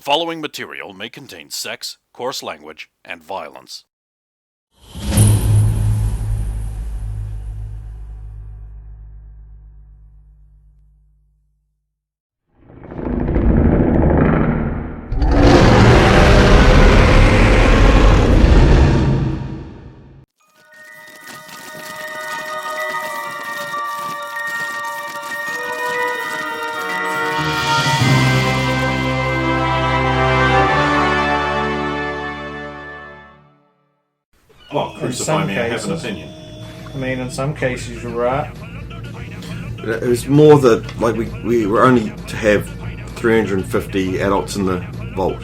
following material may contain sex, coarse language, and violence. Well, crucify me, I have an opinion. I mean, in some cases you're right. It was more that, like, we were only to have 350 adults in the vault,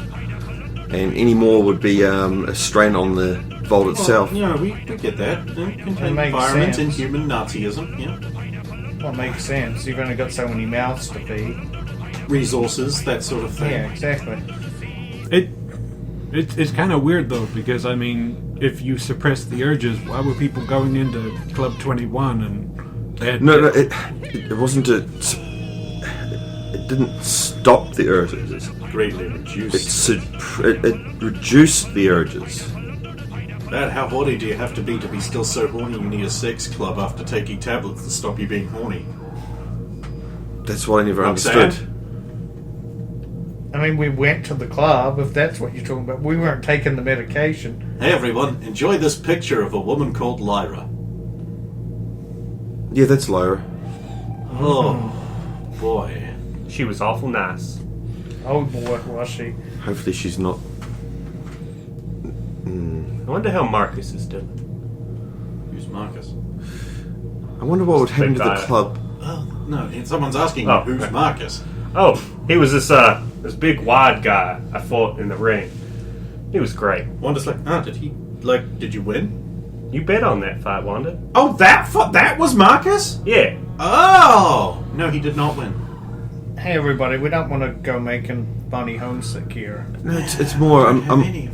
and any more would be a strain on the vault itself. Well, we get that. Contain environment and human Nazism, Well, it makes sense. You've only got so many mouths to feed. Resources, that sort of thing. Yeah, exactly. It's kind of weird though, because I mean, if you suppress the urges, why were people going into Club 21 and they had it wasn't it didn't stop the urges. Greatly reduced. It reduced the urges. How horny do you have to be still so horny you need a sex club after taking tablets to stop you being horny? That's what I never understood. I mean, we went to the club, if that's what you're talking about. We weren't taking the medication. Hey everyone, enjoy this picture of a woman called Lyra. Yeah, that's Lyra. Oh, boy. She was awful nice. Oh boy, was she. Hopefully she's not... I wonder how Marcus is doing. Who's Marcus? I wonder what would happen to the guy. club. Oh, no, someone's asking Oh, who's right. Marcus. Oh, he was this big wide guy I fought in the ring. He was great. Wanda's like, did you win? You bet on that fight, Wanda. Oh, that was Marcus? Yeah. Oh! No, he did not win. Hey everybody, we don't want to go making Bonnie homesick here. No, it's more... I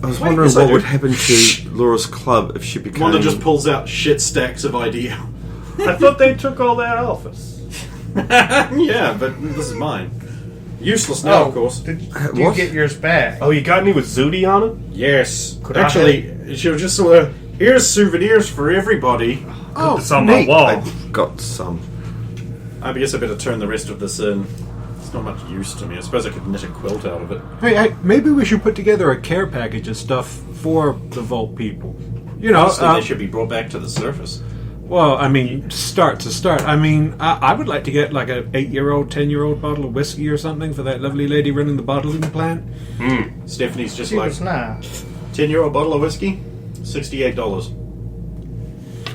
was wondering what would happen to Laura's club if she became... Wanda just pulls out shit stacks of idea. I thought they took all that office. Yeah, but this is mine. Useless now, of course. Did you get yours back? Oh, you got any with Zudi on it? Yes. Could Actually, she was just sort of, here's souvenirs for everybody. Oh, it's on my wall. I've got some. I guess I better turn the rest of this in. It's not much use to me. I suppose I could knit a quilt out of it. Hey, maybe we should put together a care package of stuff for the Vault people. You know, Honestly, they should be brought back to the surface. well, I mean, start to start. I mean, I would like to get like a 8-year-old, 10-year-old bottle of whiskey or something for that lovely lady running the bottling plant. Stephanie's just She like, was nice. 10-year-old bottle of whiskey, $68.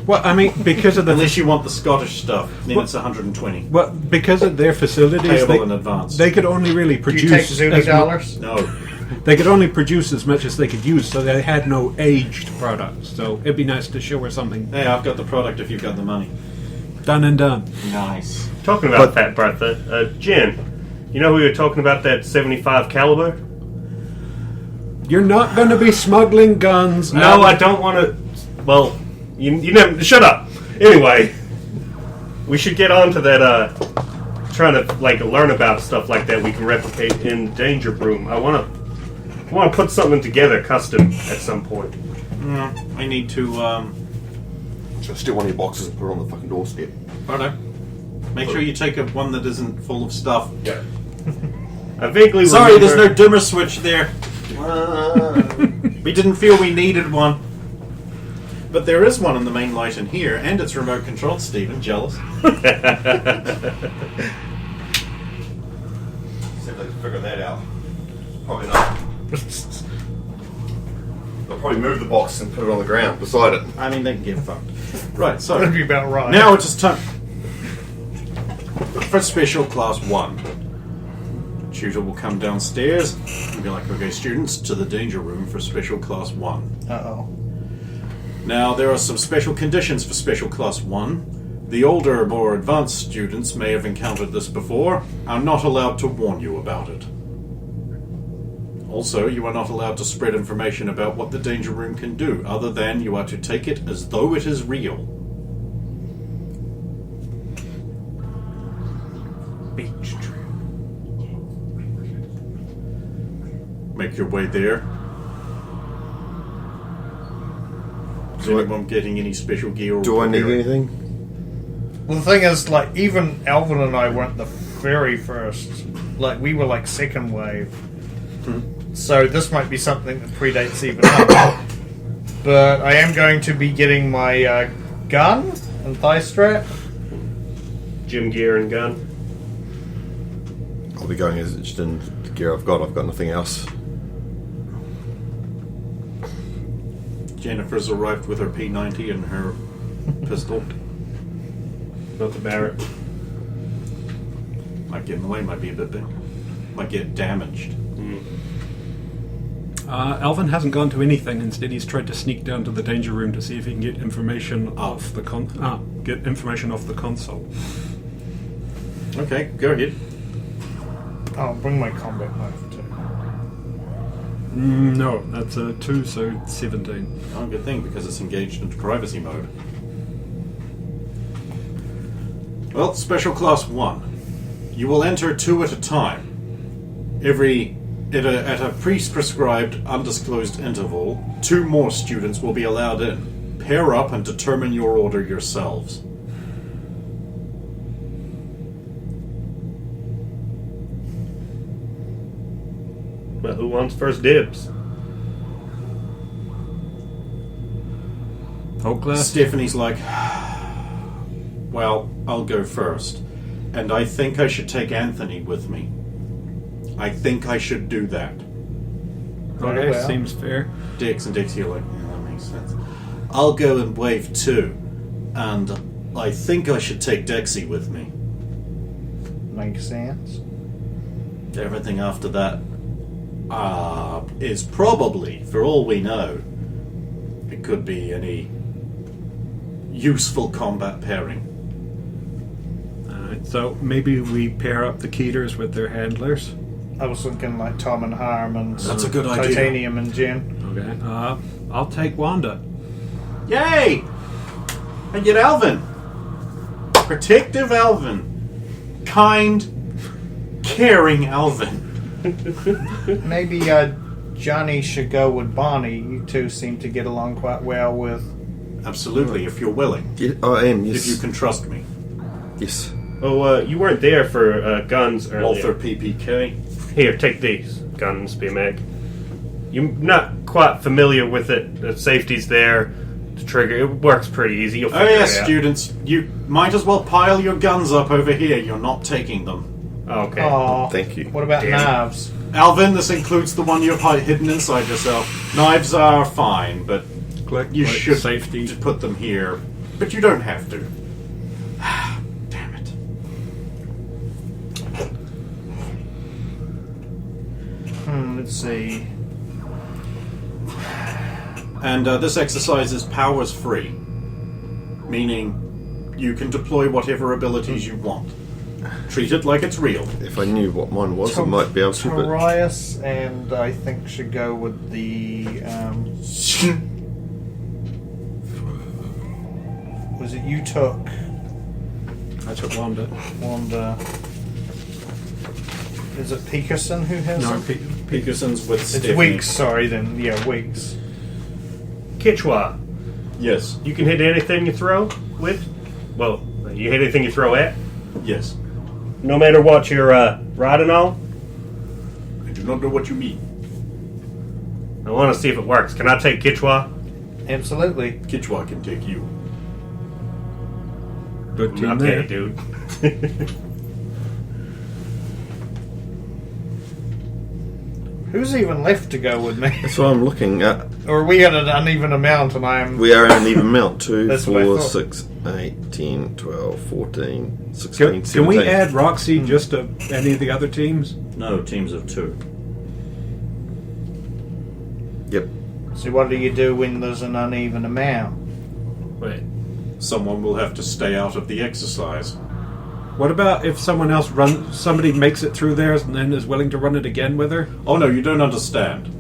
Well, I mean, because of the Unless you want the Scottish stuff, then it's 120. well, because of their facilities, Payable in advance. they could only really Do produce. you take Zuni as mu- dollars? No. They could only produce as much as they could use, so they had no aged products. So it'd be nice to show her something Hey, I've got the product if you've got the money. done and done. Nice. Talking about Fat Bertha, Jen, you know we were talking about that 75 caliber? You're not going to be smuggling guns. No, I don't want to. Well, you never. Shut up. Anyway, we should get on to that. Trying to learn about stuff like that we can replicate in Danger Room. I want to put something together custom at some point. I need to, I'll steal one of your boxes and put it on the fucking doorstep. Righto. Make sure you take one that isn't full of stuff. Yeah. I vaguely Sorry, remember... there's no dimmer switch there. We didn't feel we needed one. But there is one in the main light in here, and it's remote controlled, Stephen. Jealous? See if they can figure that out. Probably not. They'll probably move the box and put it on the ground beside it. I mean, they can get fucked. Right, so... That'd be about right. Now it's time for Special Class 1. The tutor will come downstairs and be like, okay, students, to the Danger Room for Special Class 1. Uh-oh. Now, there are some special conditions for Special Class 1. The older, more advanced students may have encountered this before, are not allowed to warn you about it. Also, you are not allowed to spread information about what the Danger Room can do, other than you are to take it as though it is real. Beach tree. make your way there. Is Do I- anyone getting any special gear? Or Do I need preparing? anything? Well, the thing is, like, even Alvin and I weren't the very first. Like, we were like second wave. So this might be something that predates even us. But I am going to be getting my gun and thigh strap. Gym gear and gun. I'll be going as just in the gear I've got. I've got nothing else. Jennifer's arrived with her P90 and her pistol. Not the Barrett. Might get in the way, might be a bit big. Might get damaged. Alvin hasn't gone to anything. Instead, he's tried to sneak down to the danger room to see if he can get information off the console. Okay, go ahead. I'll bring my combat knife too. No, that's a 2, so 17. Oh, good thing, because it's engaged into privacy mode. Well, Special Class 1. You will enter 2 at a time. At a pre-prescribed, undisclosed interval, 2 more students will be allowed in. Pair up and determine your order yourselves. But who wants first dibs? Whole class? Stephanie's like, well, I'll go first. And I think I should take Anthony with me. I think I should do that. Okay, well. seems fair. Dix and Dixie are like, yeah, that makes sense. I'll go in wave 2. And I think I should take Dixie with me. Makes sense. Everything after that is probably, for all we know, it could be any useful combat pairing. Alright, so maybe we pair up the Keeters with their handlers. I was thinking like Tom and Harm and That's a good idea. Titanium and Jen. Okay. I'll take Wanda. Yay! I get Alvin. Protective Alvin. Kind, caring Alvin. Maybe Johnny should go with Bonnie. You two seem to get along quite well with. Absolutely, if you're willing. Yeah, I am, yes. If you can trust me. Yes. Oh, you weren't there for guns earlier. Walther PPK. Here, take these. Guns, BMAG. You're not quite familiar with it. The safety's there. The trigger, it works pretty easy. You'll Oh figure yes, it out. students. You might as well pile your guns up over here. You're not taking them. Oh, okay. Aw. Thank you. What about Damn. knives? Alvin, this includes the one you've hidden inside yourself. Knives are fine, but Click. you like should safety. just put them here. But you don't have to. Damn it. Let's see. And this exercise is powers free, meaning you can deploy whatever abilities you want. Treat it like it's real. If I knew what mine was, I might be able to, but... Torias and I think should go with the. Was it you took? I took Wanda. Wanda. Is it Peterson who has No, them? Peterson's with It's Stephanie. Weeks, sorry then. Yeah, Weeks. Kichwa. Yes. You can hit anything you throw with? Well, you hit anything you throw at? Yes. No matter what you're riding on? I do not know what you mean. I want to see if it works. Can I take Kichwa? Absolutely. Kichwa can take you. Good team Okay, there. dude. Who's even left to go with me? That's what I'm looking at. Or we had an uneven amount and I'm. We are an even amount. 2, That's what I 4, thought. 6, 8, 10, 12, 14, 16, Can 17. we add Roxy just to any of the other teams? No, teams of 2. Yep. So what do you do when there's an uneven amount? Wait. Someone will have to stay out of the exercise. What about if somebody makes it through theirs and then is willing to run it again with her? Oh no, you don't understand.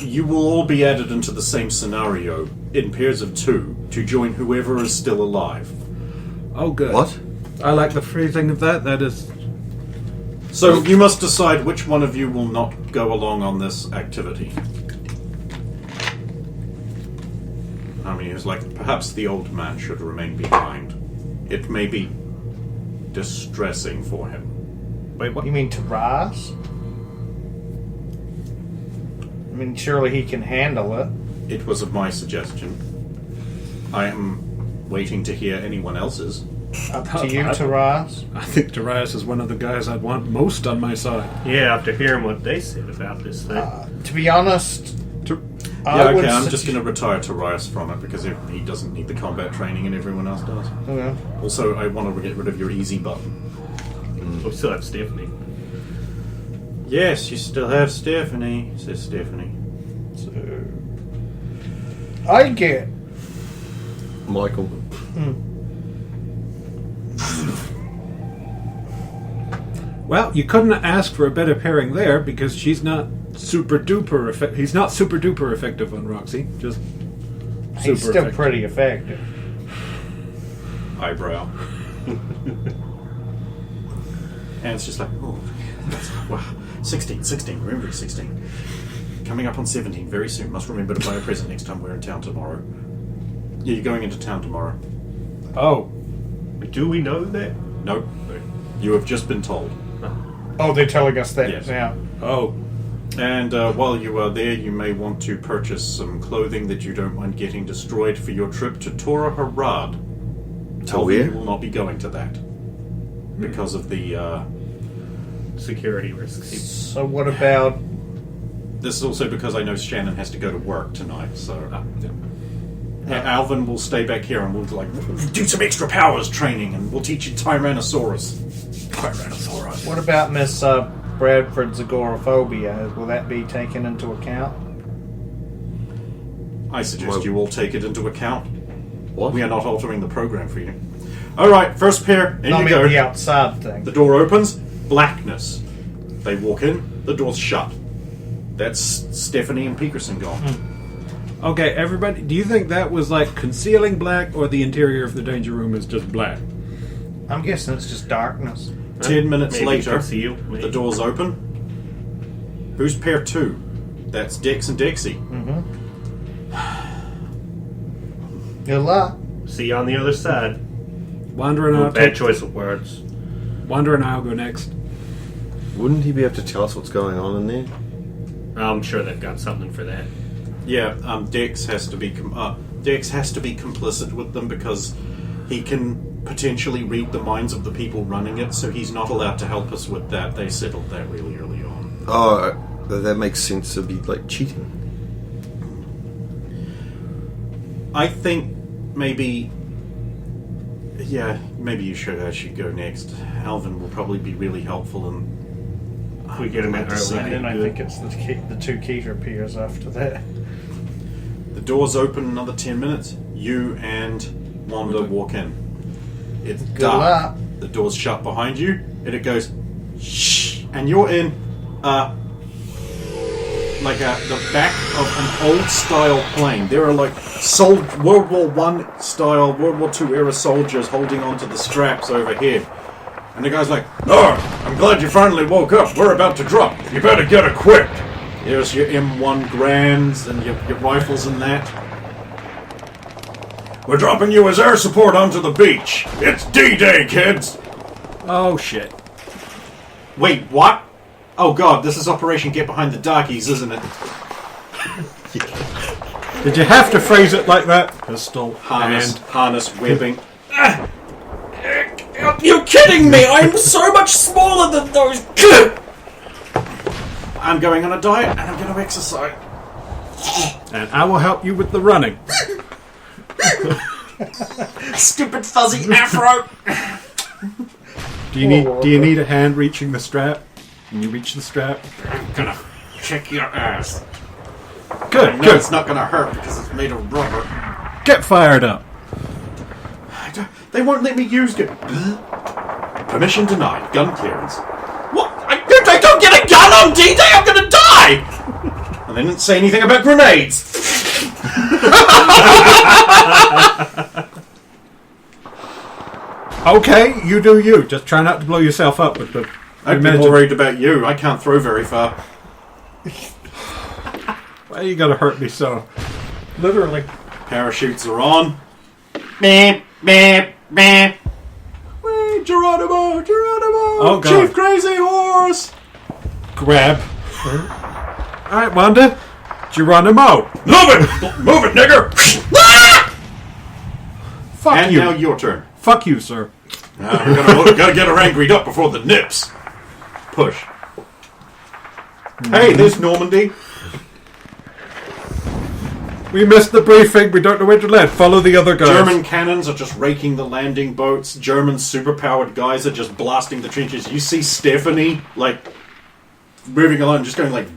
You will all be added into the same scenario in pairs of 2 to join whoever is still alive. Oh, good. What? I like the phrasing of that. That is So you must decide which one of you will not go along on this activity. I mean, it's like, perhaps the old man should remain behind. It may be distressing for him. Wait, what? You mean Taraz? I mean, surely he can handle it. It was of my suggestion. I am waiting to hear anyone else's. Up to you, Taraz. I think Darius is one of the guys I'd want most on my side. Yeah, after hearing what they said about this thing. To be honest, Yeah, okay, I'm just going to retire Tarius from it because he doesn't need the combat training and everyone else does. Okay. Also, I want to get rid of your easy button. We still have Stephanie. Yes, you still have Stephanie, says Stephanie. So, I get. Michael. Well, you couldn't ask for a better pairing there because she's not super duper he's not super duper effective on Roxy. Just super He's still effective. pretty effective. Eyebrow. And it's just like, oh, wow. 16, remember 16. Coming up on 17 very soon. Must remember to buy a present next time we're in town tomorrow. Yeah, you're going into town tomorrow. Oh, Do we know that? Nope. You have just been told. Oh, they're telling us that Yes. now. oh, And while you are there, you may want to purchase some clothing that you don't mind getting destroyed for your trip to Tora Harad. Tell them where? you will not be going to that. Because of the... Security risks. So what about? this is also because I know Shannon has to go to work tonight, so... yeah. Alvin will stay back here and we'll do some extra powers training and we'll teach you Tyrannosaurus. What about Miss Bradford's agoraphobia? Will that be taken into account? I suggest you all take it into account. What? We are not altering the program for you. Alright, first pair, in I you mean go. the outside thing. The door opens, blackness. They walk in, the door's shut. That's Stephanie and Peterson gone. Okay, everybody, do you think that was like concealing black or the interior of the danger room is just black? I'm guessing it's just darkness. 10 minutes Maybe later, conceal, maybe. the door's open. Who's pair 2? That's Dex and Dexy. Good luck. See you on the other side. Wander and I'll Bad choice of words. Wander and I'll go next. Wouldn't he be able to tell us what's going on in there? I'm sure they've got something for that. Yeah, Dex has to be complicit with them because he can potentially read the minds of the people running it, so he's not allowed to help us with that. They settled that really early on. Oh, that makes sense to be like cheating. I think maybe you should go next. Alvin will probably be really helpful and If we get him in And early. then I think it's the two Keter peers after that. the doors open another 10 minutes. You and Wanda walk in. It's Good dark. luck. The door's shut behind you, and it goes shh, and you're in the back of an old style plane. There are like World War I style, World War II era soldiers holding onto the straps overhead. And the guy's like, "Oh, I'm glad you finally woke up. We're about to drop. You better get equipped." There's your M1 Grands and your rifles and that. "We're dropping you as air support onto the beach. It's D-Day, kids." Oh shit. Wait, what? Oh god, this is Operation Get Behind the Darkies, isn't it? Did you have to phrase it like that? Pistol, Harness, whipping. Are you kidding me? I'm so much smaller than those. I'm going on a diet and I'm going to exercise. and I will help you with the running. Stupid fuzzy afro. Do you need a hand reaching the strap? Can you reach the strap? I'm gonna kick your ass. Good, No, good. it's not gonna hurt because it's made of rubber. Get fired up. They won't let me use it. Permission denied. Gun clearance. What? I don't get a gun on D-Day. I'm gonna die. And they didn't say anything about grenades. Okay, you do you. Just try not to blow yourself up with the I'd be more worried about you. I can't throw very far. Why you gotta hurt me so? Literally. Parachutes are on. Beep, beep, beep. Wait, Geronimo! Oh, God. Chief Crazy Horse! Grab. Alright, Wanda. Geronimo. Move it, nigger! Fuck And you. now your turn. Fuck you, sir. We gotta get her angried up before the nips. Push. Hey, there's Normandy. We missed the briefing. We don't know where to land. Follow the other guys. German cannons are just raking the landing boats. German superpowered guys are just blasting the trenches. You see Stephanie, like, moving along, just going like,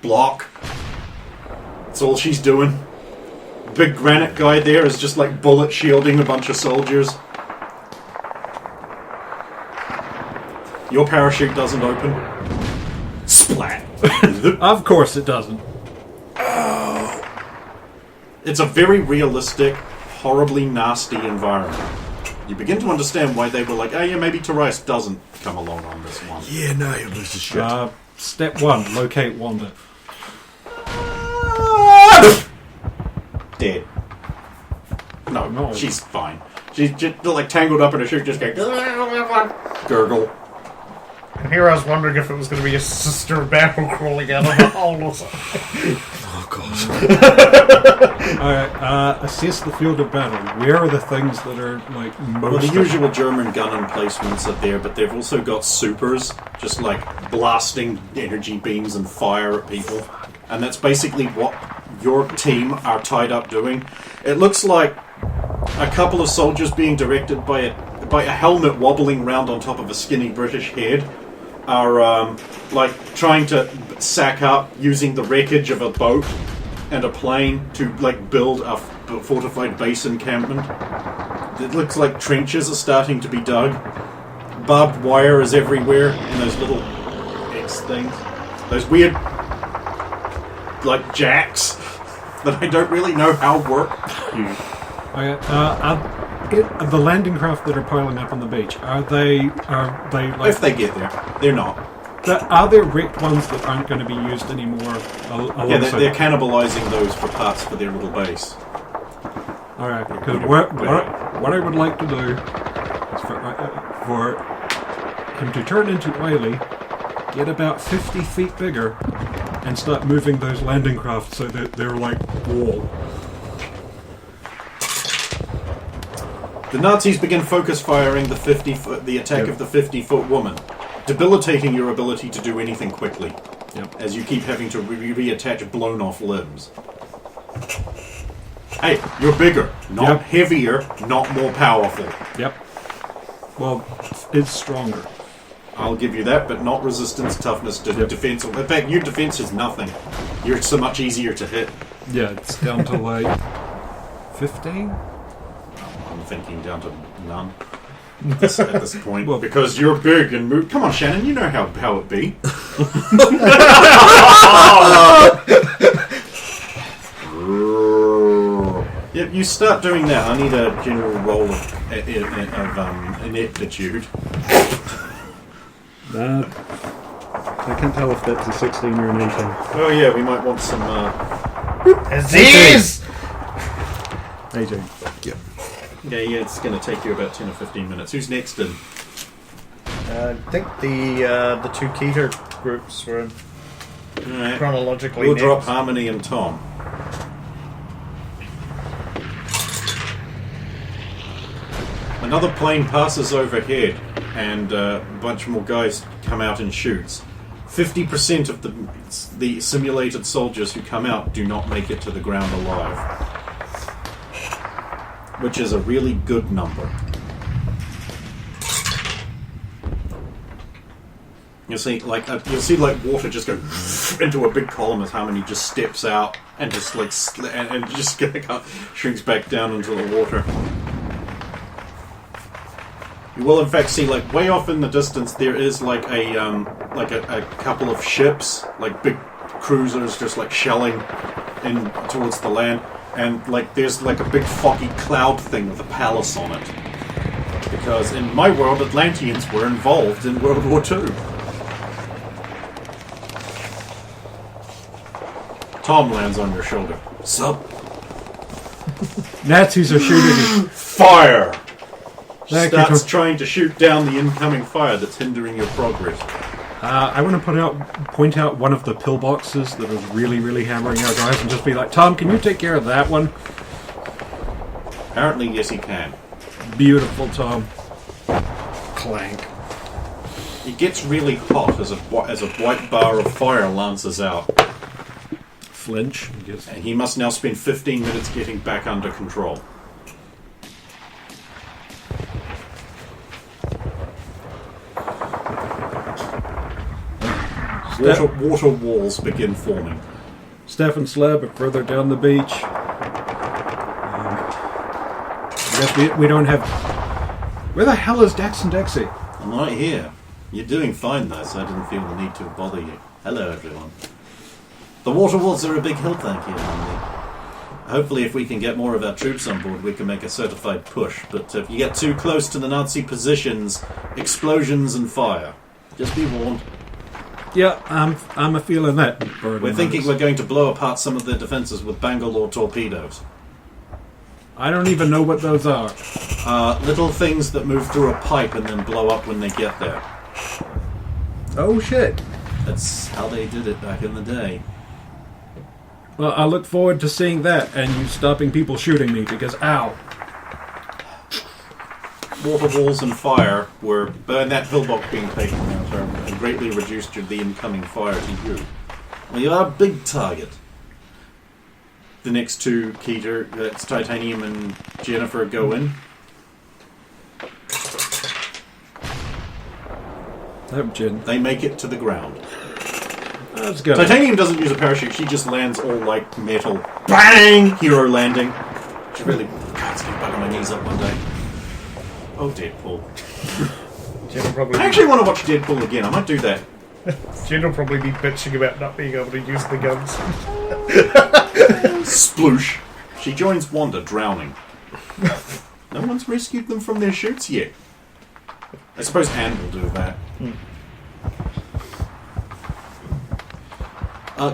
block. That's all she's doing. Big granite guy there is just like bullet shielding a bunch of soldiers. Your parachute doesn't open. Splat. Of course it doesn't. It's a very realistic, horribly nasty environment. You begin to understand why they were like, oh yeah, maybe Therese doesn't come along on this one. Yeah, no, you lose the shit. Step 1. Locate Wanda. Dead. No, No. she's fine. She's just like tangled up in a chute, just going gurgle. And here I was wondering if it was going to be a sister battle crawling out of the hole or something. Oh, God. Alright, assess the field of battle. Where are the things that are, like, most... Well, the usual German gun emplacements are there, but they've also got supers, just like blasting energy beams and fire at people. And that's basically what your team are tied up doing. It looks like a couple of soldiers being directed by a helmet wobbling round on top of a skinny British head are like trying to sack up using the wreckage of a boat and a plane to like build a fortified base encampment. It looks like trenches are starting to be dug. Barbed wire is everywhere in those little X things. Those weird like jacks that I don't really know how work. The landing craft that are piling up on the beach, are they like... If they get there. They're not. Are there wrecked ones that aren't going to be used anymore? Yeah, they're cannibalizing those for parts for their little base. Alright, because what I would like to do is for him to turn into Wily, get about 50 feet bigger, and start moving those landing craft so that they're like wall. The Nazis begin focus firing the attack of the 50-foot woman, debilitating your ability to do anything quickly, as you keep having to reattach blown-off limbs. Hey, you're bigger, not heavier, not more powerful. Yep. Well, it's stronger. I'll give you that, but not resistance, toughness, defense. In fact, your defense is nothing. You're so much easier to hit. Yeah, it's down to like 15? I'm thinking down to none at this point. Well, because you're big and move. Come on, Shannon, you know how it be. Yep, you start doing that. I need a general roll of ineptitude. I can't tell if that's a 16 or an 18. Oh yeah, we might want some... Aziz! 18. Yep. Yeah, it's going to take you about 10 or 15 minutes. Who's next in? I think the two Keter groups were Alright. chronologically We'll next. drop Harmony and Tom. Another plane passes overhead, and a bunch more guys come out and shoots. 50% of the simulated soldiers who come out do not make it to the ground alive, which is a really good number. You'll see, like water just go into a big column as Harmony just steps out and just like and just shrinks back down into the water. You will in fact see, like way off in the distance, there is like a couple of ships, like big cruisers, just like shelling in towards the land, and like there's like a big foggy cloud thing with a palace on it. Because in my world, Atlanteans were involved in World War II. Tom lands on your shoulder. Sup? Nazis are shooting. Fire! Thank you, Starts Tom. trying to shoot down the incoming fire that's hindering your progress. I want to point out one of the pillboxes that is really, really hammering our guys and just be like, Tom, can you take care of that one? Apparently, yes, he can. Beautiful, Tom. Clank. It gets really hot as a white bar of fire lances out, Flinch. Yes. and he must now spend 15 minutes getting back under control. Water walls begin forming. Steph and Slab are further down the beach. I guess we don't have... Where the hell is Dex and Dexy? I'm right here. You're doing fine though, so I didn't feel the need to bother you. Hello, everyone. The water walls are a big hill tank here, Andy. Hopefully, if we can get more of our troops on board, we can make a certified push. But if you get too close to the Nazi positions, explosions and fire. Just be warned. Yeah, I'm a feeling that. We're thinking we're going to blow apart some of their defences with Bangalore torpedoes. I don't even know what those are. Little things that move through a pipe and then blow up when they get there. Oh shit. That's how they did it back in the day. Well, I look forward to seeing that and you stopping people shooting me because, ow. Water walls and fire were that pillbox being taken out and greatly reduced the incoming fire to you. Well, you are a big target. The next two, Keter, that's Titanium and Jennifer, go in. That Jen. They make it to the ground. That's good. Titanium doesn't use a parachute. She just lands all like metal. Bang! Hero landing. She really... God, it's getting back on my knees up one day. Oh, Deadpool. I actually want to watch Deadpool again. I might do that. Jen will probably be bitching about not being able to use the guns. Sploosh. She joins Wanda drowning. No one's rescued them from their chutes yet. I suppose Anne will do that.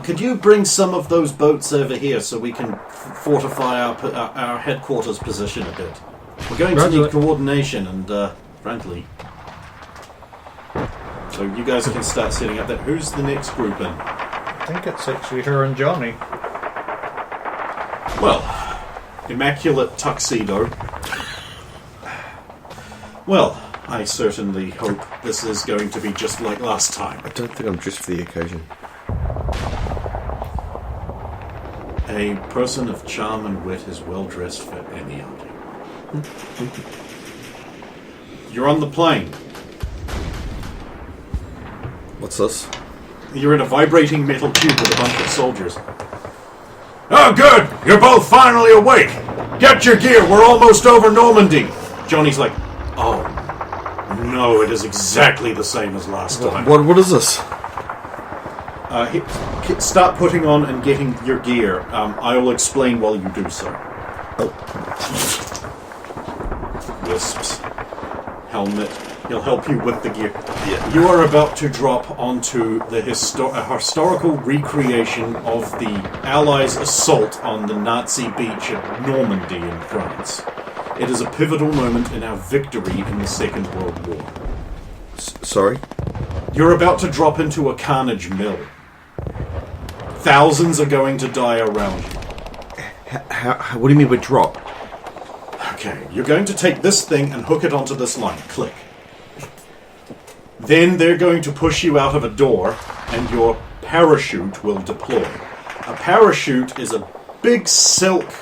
Could you bring some of those boats over here so we can fortify our headquarters position a bit? We're going to need coordination and, frankly... So you guys can start setting up that. Who's the next group in? I think it's actually her and Johnny. Well, immaculate tuxedo. Well, I certainly hope this is going to be just like last time. I don't think I'm dressed for the occasion. A person of charm and wit is well dressed for any outing. You're on the plane. What's this? You're in a vibrating metal tube with a bunch of soldiers. Oh, good! You're both finally awake! Get your gear, we're almost over Normandy! Johnny's like, oh, no, it is exactly the same as last time. What is this? Start putting on and getting your gear. I will explain while you do so. Wisps. Helmet. He'll help you with the gear. Yeah. You are about to drop onto the historical recreation of the Allies' assault on the Nazi beach at Normandy in France. It is a pivotal moment in our victory in the Second World War. Sorry? You're about to drop into a carnage mill. Thousands are going to die around you. What do you mean by drop? Okay, you're going to take this thing and hook it onto this line. Click. Then they're going to push you out of a door, and your parachute will deploy. A parachute is a big silk...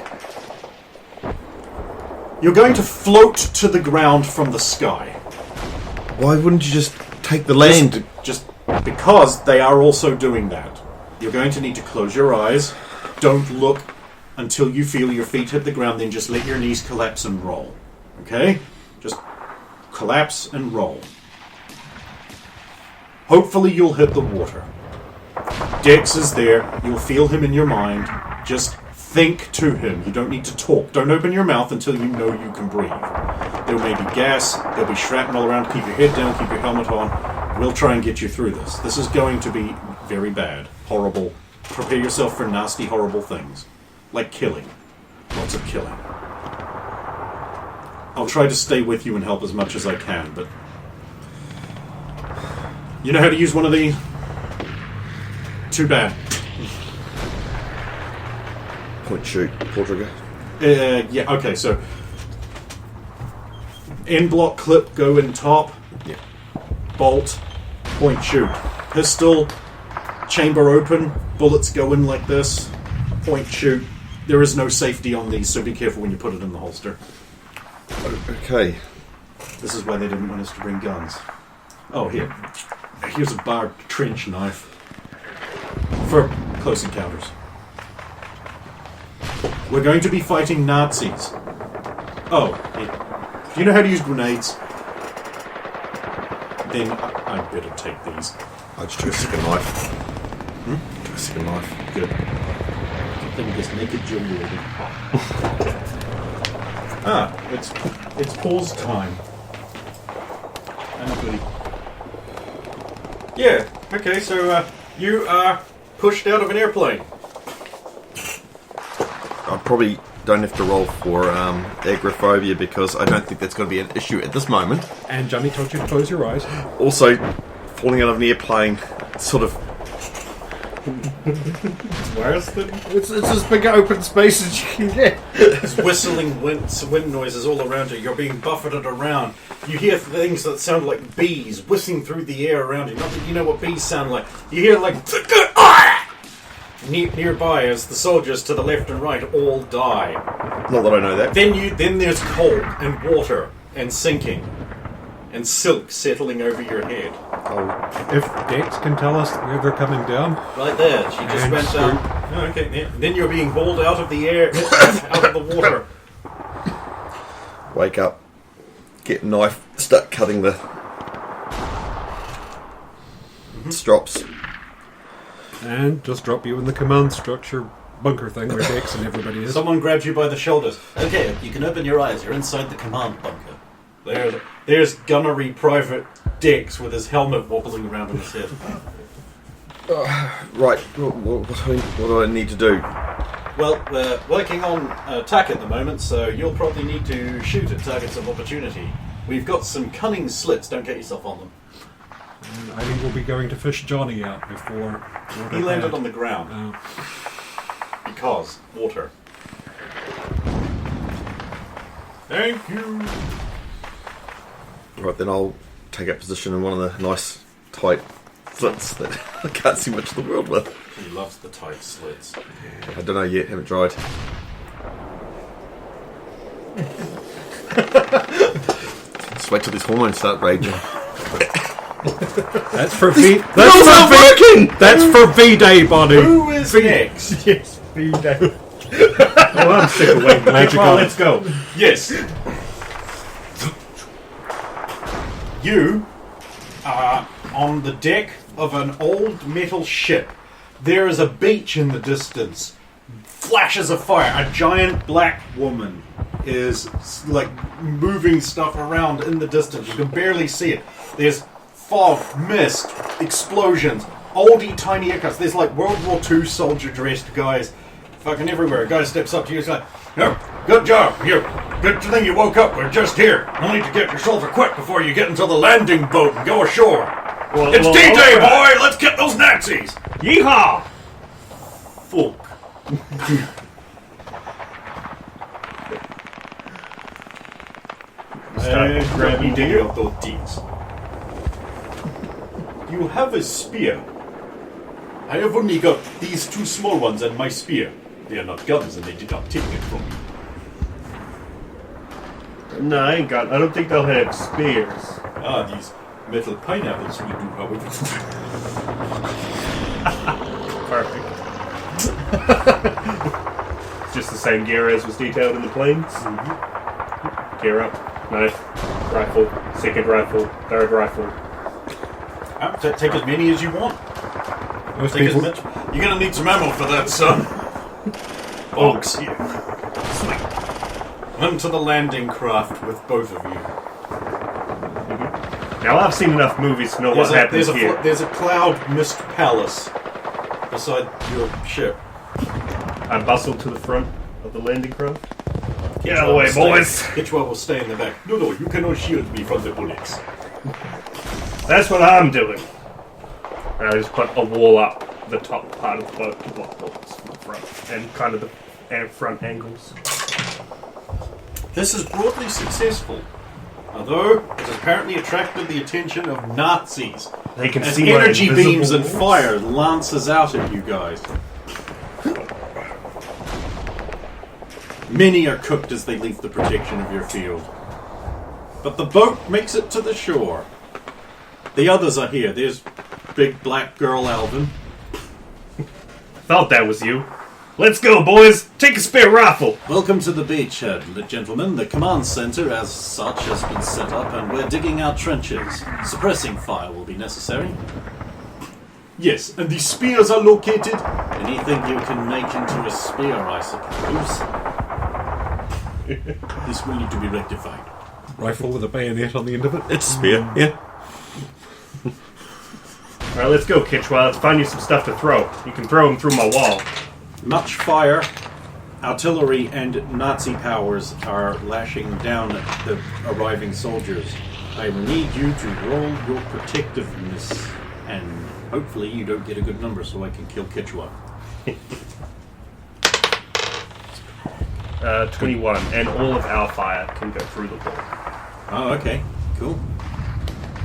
You're going to float to the ground from the sky. Why wouldn't you just take the land? Just because they are also doing that. You're going to need to close your eyes. Don't look until you feel your feet hit the ground, then just let your knees collapse and roll. Okay? Just collapse and roll. Hopefully you'll hit the water. Dex is there. You'll feel him in your mind. Just think to him. You don't need to talk. Don't open your mouth until you know you can breathe. There may be gas. There'll be shrapnel around. Keep your head down. Keep your helmet on. We'll try and get you through this. This is going to be very bad. Horrible. prepare yourself for nasty, horrible things. Like killing. Lots of killing. I'll try to stay with you and help as much as I can, but... You know how to use one of these? Too bad. Point shoot, pull trigger. Yeah, okay, so... End block clip, go in top. Yeah. Bolt, point shoot. Pistol, chamber open, bullets go in like this. Point shoot. There is no safety on these, so be careful when you put it in the holster. Okay. This is why they didn't want us to bring guns. Oh, here. Here's a barbed trench knife. For close encounters. We're going to be fighting Nazis. Oh, do you know how to use grenades? Then I better take these. I just took a second knife. Took a second knife. Good. Then he gets naked Jill it's pause time. Yeah, okay, so you are pushed out of an airplane. I probably don't have to roll for agoraphobia because I don't think that's going to be an issue at this moment. And Johnny told you to close your eyes. Also, falling out of an airplane sort of... Where's it's as big an open space as you can get. There's whistling wind noises all around you. You're being buffeted around. You hear things that sound like bees whistling through the air around you. Not that you know what bees sound like. You hear like... Nearby as the soldiers to the left and right all die. Not that I know that. Then there's cold and water and sinking and silk settling over your head. Oh, If Dex can tell us where they're coming down. Right there. She just And went so- down. Oh, okay. Yeah. Then you're being hauled out of the air, out of the water. wake up, get a knife, start cutting the strops. And just drop you in the command structure bunker thing where Dex and everybody is. Someone grabs you by the shoulders. Okay, you can open your eyes. You're inside the command bunker. There's gunnery Private Dex with his helmet wobbling around on his head. Right, what do I need to do? Well, we're working on attack at the moment, so you'll probably need to shoot at targets of opportunity. We've got some cunning slits. Don't get yourself on them. And I think we'll be going to fish Johnny out before... He landed on the ground. Because water. Thank you. Right, then I'll take up position in one of the nice, tight slits that I can't see much of the world with. He loves the tight slits. I don't know yet, haven't tried. Just wait till these hormones start raging. That's for V... That's not working! That's for V-Day, Bonnie! Who is next? Yes, V-Day. Oh, I'm sick of waiting. Magical. Well, let's go. Yes. You are on the deck of an old metal ship. There is a beach in the distance. Flashes of fire. A giant black woman is like moving stuff around in the distance. You can barely see it. There's fog, mist, explosions, oldie tiny haircuts. There's like World War II soldier dressed guys fucking everywhere. A guy steps up to you and like, "No, good job. Good thing you woke up. We're just here. You'll need to get your shoulder quick before you get into the landing boat and go ashore. It's D-Day, boy! Let's get those Nazis!" Yeehaw! Fuck. Grab me, do you? Those deeds. You have a spear. I have only got these two small ones and my spear. They are not guns and they did not take it from me. No, I ain't got. I don't think they'll have spears. Ah, these metal pineapples we do, however. Perfect. Just the same gear as was detailed in the planes. Gear up, knife, rifle, second rifle, third rifle. Take as many as you want. Most Take as people... much. You're gonna need some ammo for that, son. Box here. Sweet. Onto the landing craft with both of you. Now I've seen enough movies to know what happens here. There's a cloud mist palace beside your ship. I bustle to the front of the landing craft. Get out of the way, boys! Kitchwa will stay in the back. No, you cannot shield me from the bullets. That's what I'm doing. And I just put a wall up the top part of the boat to block bullets from the front and kind of the front angles. This is broadly successful, although it has apparently attracted the attention of Nazis. They can As see my energy beams and invisible fire lances out at you guys. Many are cooked as they leave the protection of your field. But the boat makes it to the shore. The others are here. There's big black girl Alvin. Thought that was you. Let's go, boys! Take a spare rifle! Welcome to the beachhead, gentlemen. The command center, as such, has been set up, and we're digging out trenches. Suppressing fire will be necessary. Yes, and the spears are located. Anything you can make into a spear, I suppose. This will need to be rectified. Rifle with a bayonet on the end of it. It's a spear, yeah. Alright, let's go, Kitchwa. Let's find you some stuff to throw. You can throw them through my wall. Much fire, artillery, and Nazi powers are lashing down at the arriving soldiers. I will need you to roll your protectiveness, and hopefully you don't get a good number so I can kill Kitchwa. 21, and all of our fire can go through the wall. Oh, okay. Cool.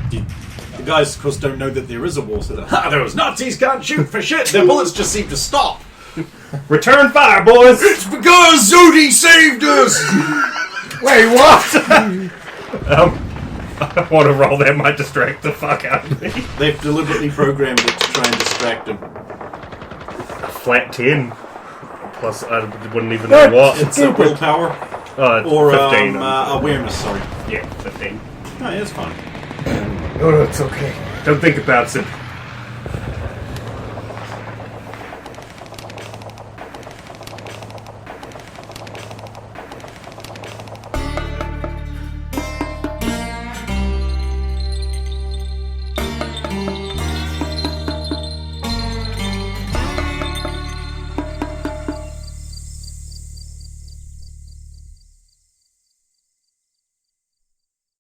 The guys, of course, don't know that there is a wall, so they're, those Nazis can't shoot for shit! Their bullets just seem to stop! Return fire, boys! It's because Zodi saved us! Wait, what? I want to roll that might distract the fuck out of me. They've deliberately programmed it to try and distract him. Flat 10. Plus, I wouldn't even know what. It's a willpower. Or 15. awareness, sorry. Yeah, 15. Oh, yeah, it's fine. No, it's okay. Don't think about it.